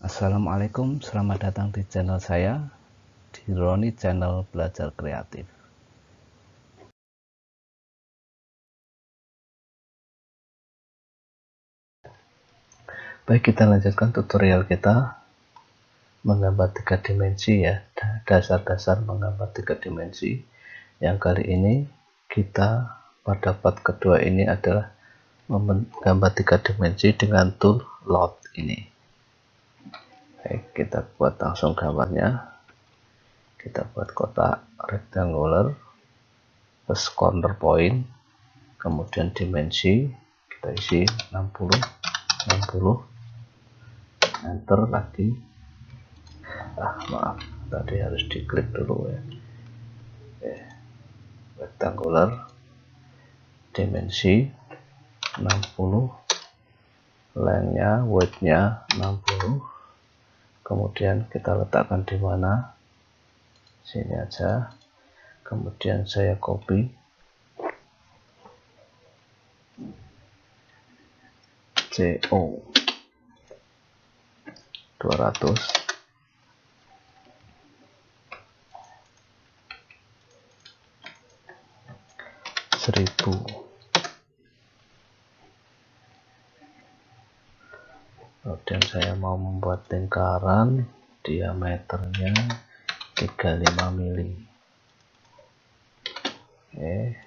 Assalamualaikum, selamat datang di channel saya, di Roni Channel Belajar Kreatif. Baik, kita lanjutkan tutorial kita menggambar 3 dimensi ya, dasar-dasar menggambar 3 dimensi. Yang kali ini kita pada part kedua ini adalah menggambar 3 dimensi dengan tool load ini. Baik, kita buat langsung gambarnya. Kita buat kotak rectangular plus corner point, kemudian dimensi kita isi 60, enter lagi. Maaf, tadi harus diklik dulu ya. Rectangular, dimensi 60, lengthnya, widthnya 60. Kemudian kita letakkan di mana? Sini aja. Kemudian saya copy, CO 200, seribu. Kemudian saya mau membuat lingkaran, diameternya 35 mili. Oke.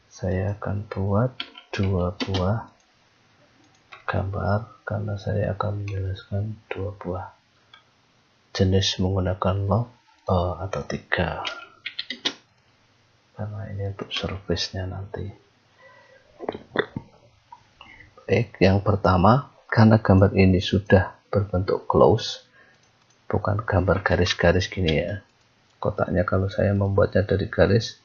Saya akan buat 2 buah gambar karena saya akan menjelaskan 2 buah jenis menggunakan log atau 3, karena ini untuk service-nya nanti. Baik, yang pertama, karena gambar ini sudah berbentuk close, bukan gambar garis-garis gini ya. Kotaknya kalau saya membuatnya dari garis,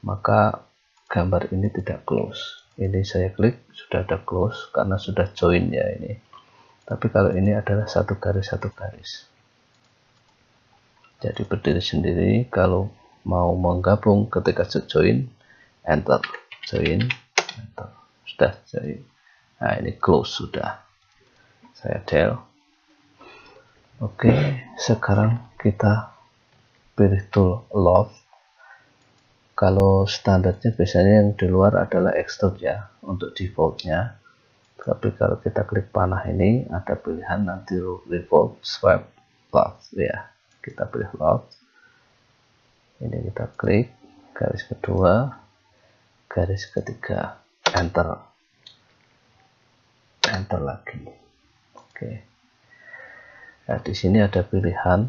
maka gambar ini tidak close. Ini saya klik, sudah ada close karena sudah join ya ini. Tapi kalau ini adalah satu garis. Jadi berdiri sendiri. Kalau mau menggabung ketika join, enter, join, enter, sudah join. Nah, ini close sudah. Saya del. Oke, sekarang kita pilih tool loft. Kalau standarnya biasanya yang di luar adalah extrude ya, untuk defaultnya. Tapi kalau kita klik panah ini ada pilihan nanti revolve, swipe, loft ya. Kita pilih loft. Ini kita klik garis kedua, garis ketiga, enter, enter lagi. Oke. Nah, di sini ada pilihan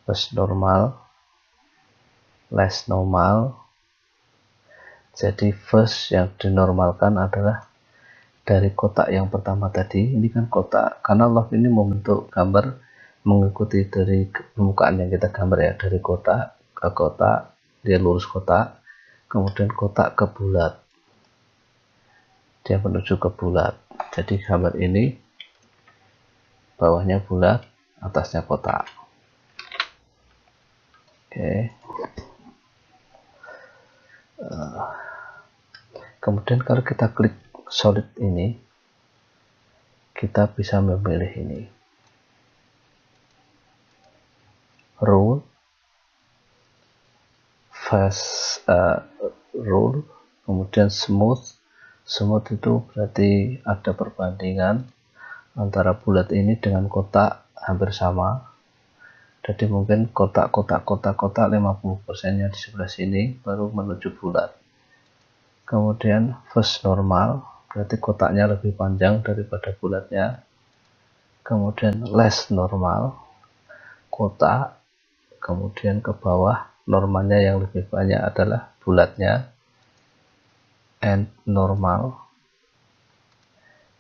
plus normal, less normal. Jadi first yang dinormalkan adalah dari kotak yang pertama tadi. Ini kan kotak, karena love ini membentuk gambar mengikuti dari permukaan yang kita gambar ya, dari kotak ke kotak, dia lurus kotak, kemudian kotak ke bulat, dia menuju ke bulat. Jadi gambar ini bawahnya bulat, atasnya kotak. Oke. Kemudian kalau kita klik solid ini, kita bisa memilih ini rule, face rule, kemudian smooth. Smooth itu berarti ada perbandingan antara bulat ini dengan kotak hampir sama. Jadi mungkin kotak 50%-nya di sebelah sini baru menuju bulat. Kemudian first normal, berarti kotaknya lebih panjang daripada bulatnya. Kemudian less normal, kotak, kemudian ke bawah normalnya yang lebih banyak adalah bulatnya. And normal,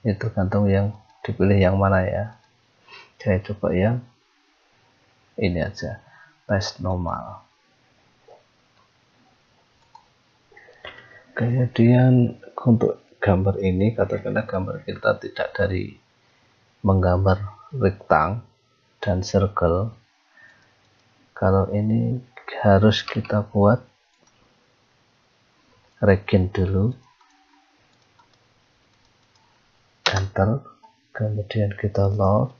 itu tergantung yang dipilih yang mana ya. Saya coba yang ini aja, less normal. Kemudian untuk gambar ini, katakanlah gambar kita tidak dari menggambar rektang dan circle, kalau ini harus kita buat regen dulu, enter, kemudian kita load.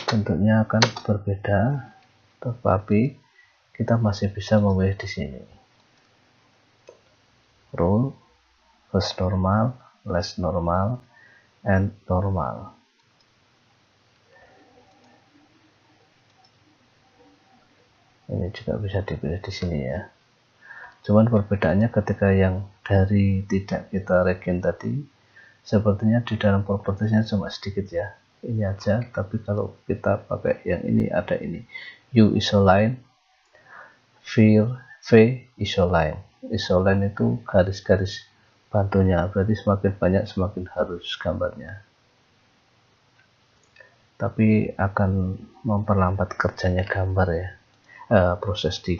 Bentuknya akan berbeda, tetapi kita masih bisa memilih di sini rule, first normal, last normal, and normal. Ini juga bisa dipilih di sini ya. Cuman perbedaannya ketika yang dari tidak kita regen tadi, sepertinya di dalam propertiesnya cuma sedikit ya. Ini aja, tapi kalau kita pakai yang ini, ada ini U isoline, V isoline. Isoline itu garis-garis bantunya, berarti semakin banyak semakin halus gambarnya, tapi akan memperlambat kerjanya gambar ya, proses di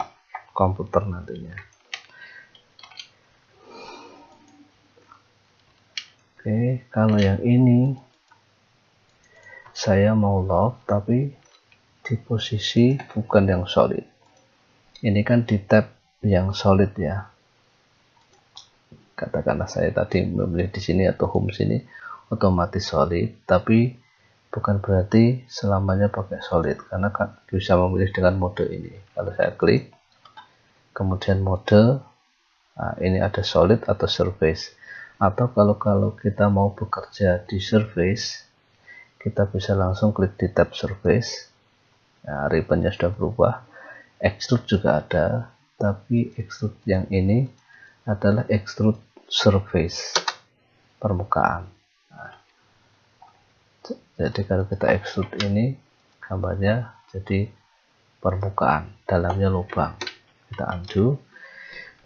komputer nantinya. Oke, kalau yang ini saya mau lock tapi di posisi bukan yang solid. Ini kan di tab yang solid ya. Katakanlah saya tadi memilih di sini atau home sini otomatis solid, tapi bukan berarti selamanya pakai solid, karena kan bisa memilih dengan mode ini. Kalau saya klik, kemudian mode, nah ini ada solid atau surface. Atau kalau kita mau bekerja di surface, kita bisa langsung klik di tab surface. Nah, ribbonnya sudah berubah. Extrude juga ada, tapi extrude yang ini adalah extrude surface, permukaan. Nah, jadi kalau kita extrude ini, gambarnya jadi permukaan, dalamnya lubang. Kita undo,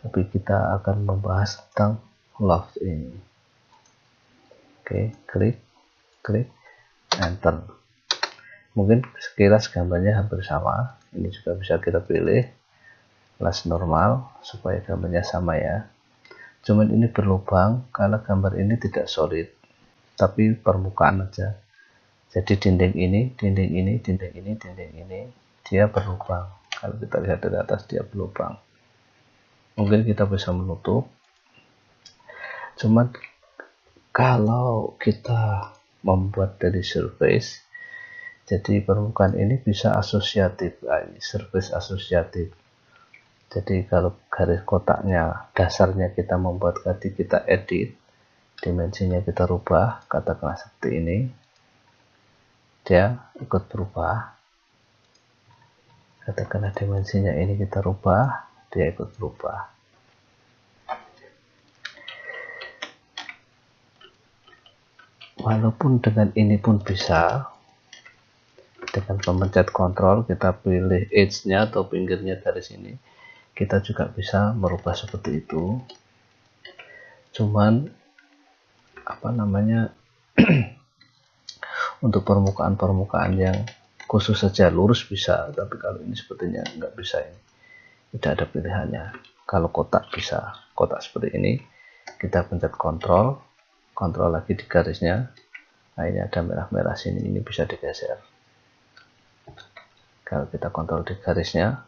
tapi kita akan membahas tentang loft ini. Oke, klik, enter. Mungkin sekilas gambarnya hampir sama. Ini juga bisa kita pilih last normal supaya gambarnya sama ya. Cuman ini berlubang karena gambar ini tidak solid, tapi permukaan aja. Jadi dinding ini dia berlubang. Kalau kita lihat dari atas dia berlubang. Mungkin kita bisa menutup. Cuman kalau kita membuat dari surface, jadi permukaan ini bisa asosiatif. Nah, ini surface asosiatif. Jadi kalau garis kotaknya dasarnya kita membuat tadi, kita edit, dimensinya kita rubah, katakanlah seperti ini, dia ikut berubah. Katakanlah dimensinya ini kita rubah, dia ikut berubah. Walaupun dengan ini pun bisa, dengan pemencet kontrol kita pilih edge-nya atau pinggirnya dari sini, kita juga bisa merubah seperti itu. Cuman untuk permukaan-permukaan yang khusus saja lurus bisa, tapi kalau ini sepertinya nggak bisa, ini tidak ada pilihannya. Kalau kotak bisa, kotak seperti ini kita pencet kontrol lagi di garisnya. Nah, ini ada merah-merah sini, ini bisa digeser. Kalau kita kontrol di garisnya,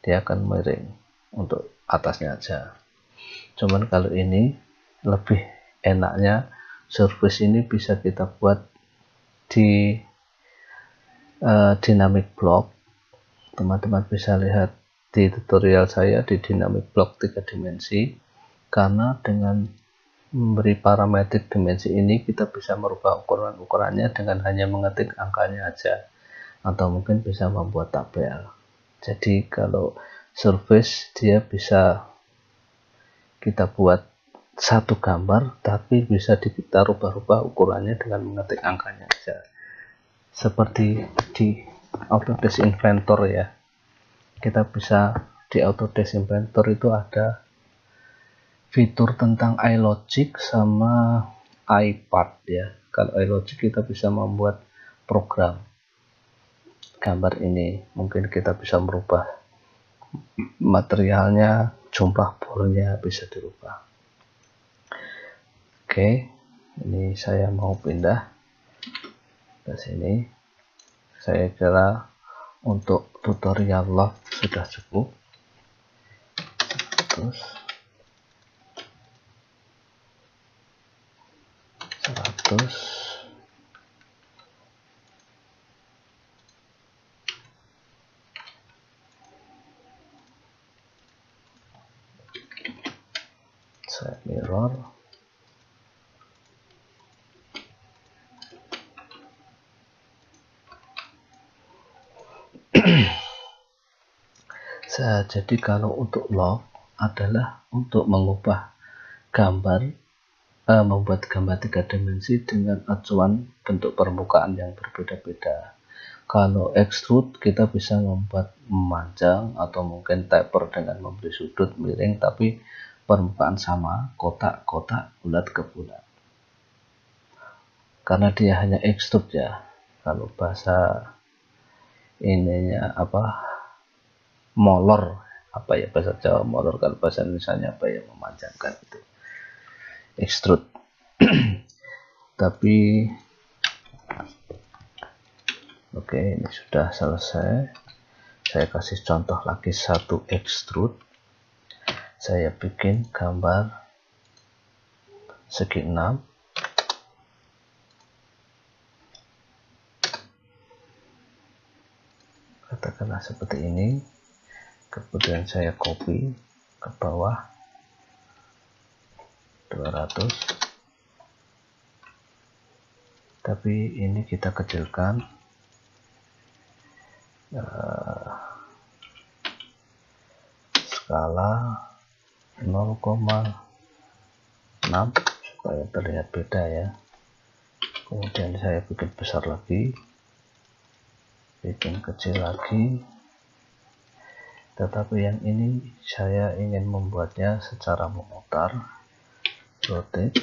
dia akan miring untuk atasnya aja. Cuman kalau ini lebih enaknya, surface ini bisa kita buat di dynamic block. Teman-teman bisa lihat di tutorial saya di dynamic block 3 dimensi, karena dengan memberi parametrik dimensi ini kita bisa merubah ukuran-ukurannya dengan hanya mengetik angkanya aja, atau mungkin bisa membuat tabel. Jadi kalau surface dia bisa kita buat satu gambar, tapi bisa kita rubah-rubah ukurannya dengan mengetik angkanya aja. Seperti di Autodesk Inventor ya, kita bisa di Autodesk Inventor itu ada fitur tentang iLogic sama iPad ya. Kalau iLogic kita bisa membuat program gambar ini, mungkin kita bisa merubah materialnya, jumlah bolnya bisa dirubah. Oke, ini saya mau pindah ke sini. Saya kira untuk tutorial loft sudah cukup. Terus 100. Saya mirror. Jadi kalau untuk loft adalah untuk mengubah gambar, membuat gambar 3 dimensi dengan acuan bentuk permukaan yang berbeda-beda. Kalau extrude kita bisa membuat memanjang atau mungkin taper dengan memberi sudut miring tapi permukaan sama, kotak-kotak, bulat ke bulat. Karena dia hanya extrude ya. Kalau bahasa ininya apa? Molor, apa ya bahasa Jawa molor, kalau bahasa Indonesianya apa ya, memanjangkan itu extrude. Tapi oke, ini sudah selesai. Saya kasih contoh lagi satu extrude. Saya bikin gambar segi 6. Katakanlah seperti ini. Kemudian saya copy ke bawah 200. Tapi ini kita kecilkan skala 0,6 supaya terlihat beda ya. Kemudian saya bikin besar lagi, bikin kecil lagi, tetapi yang ini saya ingin membuatnya secara memutar, rotate.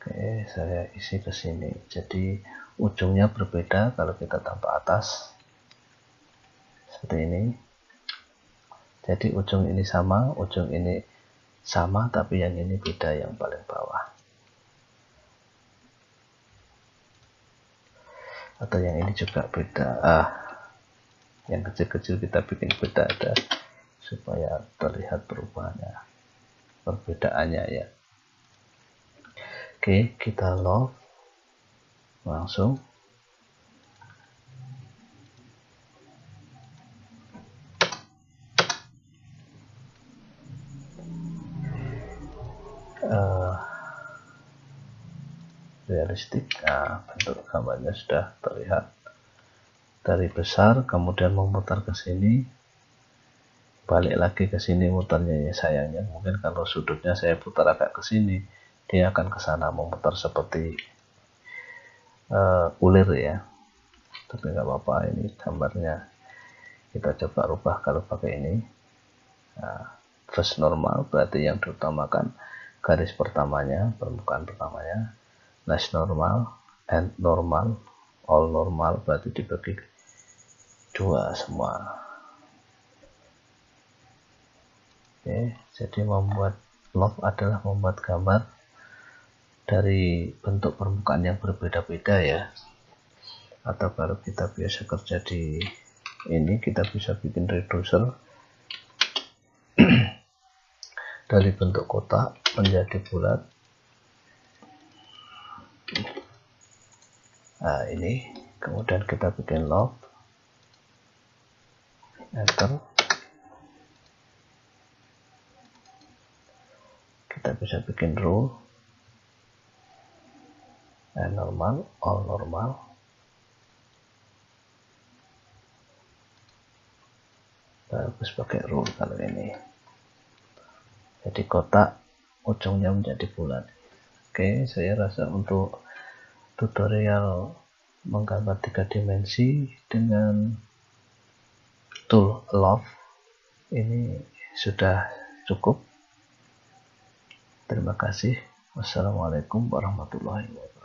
Oke, saya isi ke sini, jadi ujungnya berbeda. Kalau kita tambah atas seperti ini, jadi ujung ini sama, ujung ini sama, tapi yang ini beda, yang paling bawah. Atau yang ini juga beda, yang kecil-kecil kita bikin beda ada supaya terlihat perubahannya, perbedaannya ya. Oke, kita loft langsung. Realistik. Nah, bentuk gambarnya sudah terlihat dari besar, kemudian memutar ke sini, balik lagi ke sini mutarnya ya. Sayangnya mungkin kalau sudutnya saya putar agak ke sini, dia akan ke sana memutar seperti ulir ya. Tapi nggak apa-apa, ini gambarnya kita coba rubah kalau pakai ini. Nah, first normal berarti yang diutamakan garis pertamanya, permukaan pertamanya. Next normal, and normal, all normal berarti dibagi 2 semua. Oke, jadi membuat loft adalah membuat gambar dari bentuk permukaan yang berbeda-beda ya. Atau kalau kita biasa kerja di ini, kita bisa bikin reducer dari bentuk kotak menjadi bulat. Nah ini, kemudian kita bikin loft, enter. Kita bisa bikin rule, and normal, all normal. Bagus pakai rule kalau ini. Jadi kotak ujungnya menjadi bulat. Oke, saya rasa untuk tutorial menggambar 3 dimensi dengan tool loft ini sudah cukup. Terima kasih. Wassalamualaikum warahmatullahi wabarakatuh.